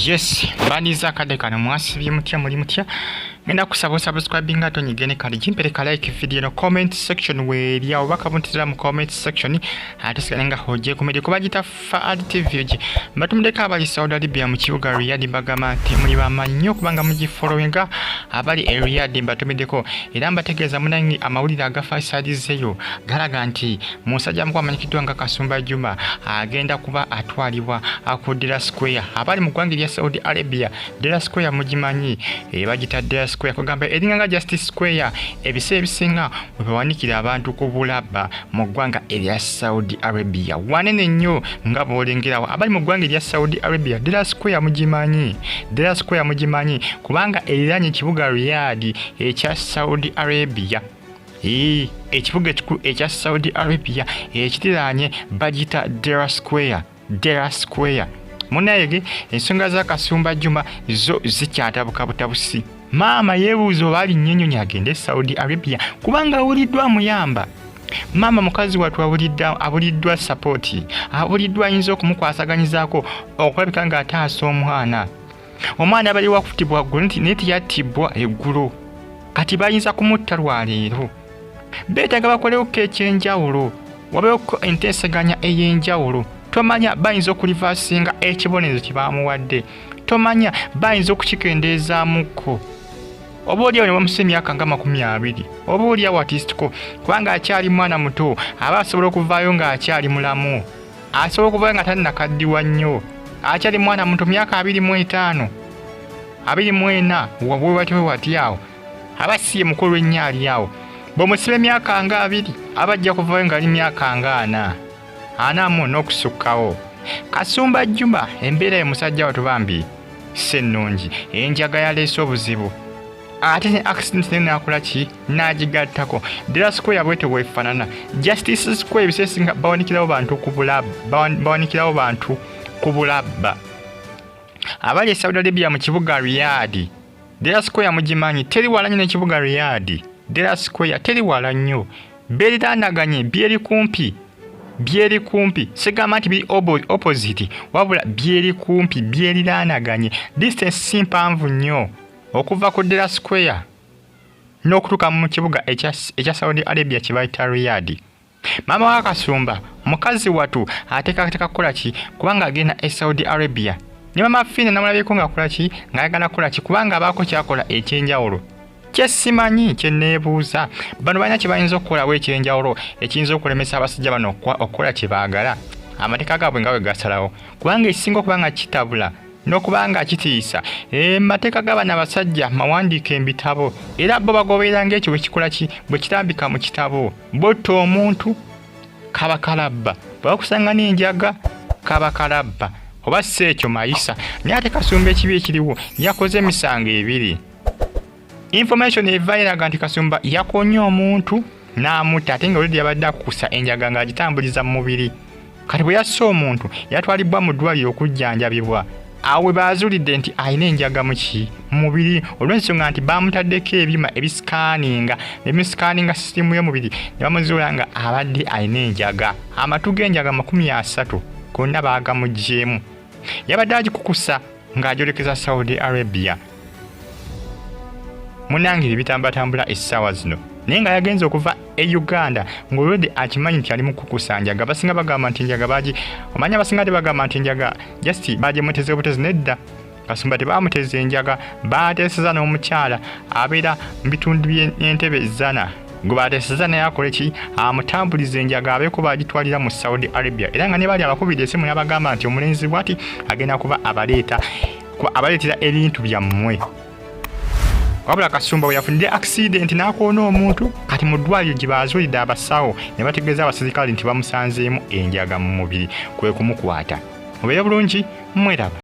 Yes, baniza kade kana mwasibye mutya muli mutya. Ngenda kusaba subscribing ato nyigene kali jimpereka like video no comment section we lya obaka buntira mu comment section atasikananga hoje kumedi kubagita fa TV je. Batumudeka abali Saudi Arabia mu kibuga Riyard bagama muri bamanyo kubanga mu gifollowinga abali Riyard batumedeko era mbategeza munangi amawulira agafa sadizeyo galaga nti musajja mukwa manyikidwa nga Kasumba Juma agenda kuba atwalibwa akudira square abali mu gwangi lya Saudi Arabia Dela Square mugimanyi bagita Dela Square kugamba edinganga Justice Square ebise ebisinga webawanikira abantu ku bulaba mu gwanga erya Saudi Arabia wanene nnyo nga bolengerawo abali mu gwanga erya Saudi Arabia Dela Square mugimanyi kubanga eriranye kibuga Riyard ekya Saudi Arabia ekibuga ekikulu ekya Saudi Arabia ekitiranye bagita Dela Square munayege ensonga za Kasumba Juma zo zikyatabuka butabusi mama yebuuzo bali nnyo nyagende Saudi Arabia kubanga awuliddwa muyamba mama mukazi watu abuliddwa support abuliddwa yinza okumukwasaganyizako okulabika nga ataasa omwana abali wakutibwa ggulu neti yattibwa eggulu kati bayinza kumutta lwaleero beetaga bakolewo ekyenjawulo wabeeko enteesaganya ey'enjawulo tomanya bayinza okulivasinga ekibonezo kibamuwadde tomanya bayinza okukikendeezaamuko oba oli awo bamusa emyaka nga 20 oba oli awo artistiko kubanga akyali mwana muto aba asobola okuvaayo nga akyali mulamu asobola okuvaayo nga tannakaddiwa nnyo akyali mwana muto myaka 25 24 wati awo aba siye mukulu ennyo ali awo bw'omusiba emyaka nga 2 aba ajja kuvaayo nga ali myaka nga 4 anamu n'okusukkawo Kasumba Juma embeera ye musajja watubambi sennungi enjaga yaleese obuzibu ate ne accident n'akola ki n'agigattako Dela Square bwete bwefaanana Justice Square ebiseesinga bawanikirawo bantu ku bulabba abali e Saudi Arabia mu kibuga Riyard Dela Square mugimanyi teri wala nnyo n'ekibuga Riyard Dela Square teri wala nnyo beeriranaganye byeri kumpi sigamba nti biri opposite wabula byeri kumpi byeriranaganye distance simpanvu nnyo okuva ku Dela Square n'okutuuka mu kibuga ekya Saudi Arabia kye bayita Riyard mama wa Kasumba mukazi watu ateekateeka kukola ki kubanga agenda e Saudi Arabia ne mama Fina namulabyeko ng'akola ki ng'ayagala kukola ki kubanga abaako kyakola ekyenjawulo kyesimanyi kyeneebuuza bano balina kye bayinza okukolawo ekyenjawulo ekiyinza okulemesa abasajja bano okukola kye baagala amateeka gaabwe nga bwe gasalawo kubanga ekisinga okuba nga kitabula n'okuba nga kitiisa mateeka g'abana abasajja mawandiika embitabo era bo bagoberera ng'ekyo bwe kikola ki bwe kitambika mu kitabo botta omuntu kaba kalaba bwe bakusanga n'enjaga kaba kalaba oba si ekyo mayisa naye ate Kasumba ekibi ekiriwo yakoze emisango 2 information eva eraga nti Kasumba yakonye omuntu n'amutta ate nga olidi yabadde akukusa enjaga ng'agitambuliza mu mubiri kati bwe yassa omuntu yatwalibwa mu ddwaliro okujjanjabibwa awe baazulidde nti alina enjaga mu mubiri olw'ensonga nti bamutaddeko ebyuma ebisikaninga sisitimu y'omubiri ne bamuzuula nga abadde alina enjaga amatu g'enjaga 30 gonna baagamuggyeemu yabadde agikukusa ng'agyolekeza Saudi Arabia munangire bitambatambula essaawa zino naye nga yagenze okuva e Uganda ng'olwedde akimanyi nti ali mu kukusa njaga basinga bagamba nti njaga omanya abasinga tebagamba nti njaga just bagyemuteze obutezi nedda Kasumba tebamuteze enjaga baateeseza n'omukyala abeera mu bitundu by'entebe 100 gwe baateeseza naye akole ki amutambuliza enjaga abeeko baagitwalira mu Saudi Arabia era nga ne bali abakubidde essimu yabagamba nti omulenzi bw'ati agenda kuba abaleetera ebintu byammwe wabula Kasumba bwe yafunidde accident n'akoona omuntu kati mu ddwaliro gye baazuulidde abasawo ne bategeeza abasirikale nti bamusanzeemu enjaga mu mubiri kwe kumukwata mubeere bulungi mweraba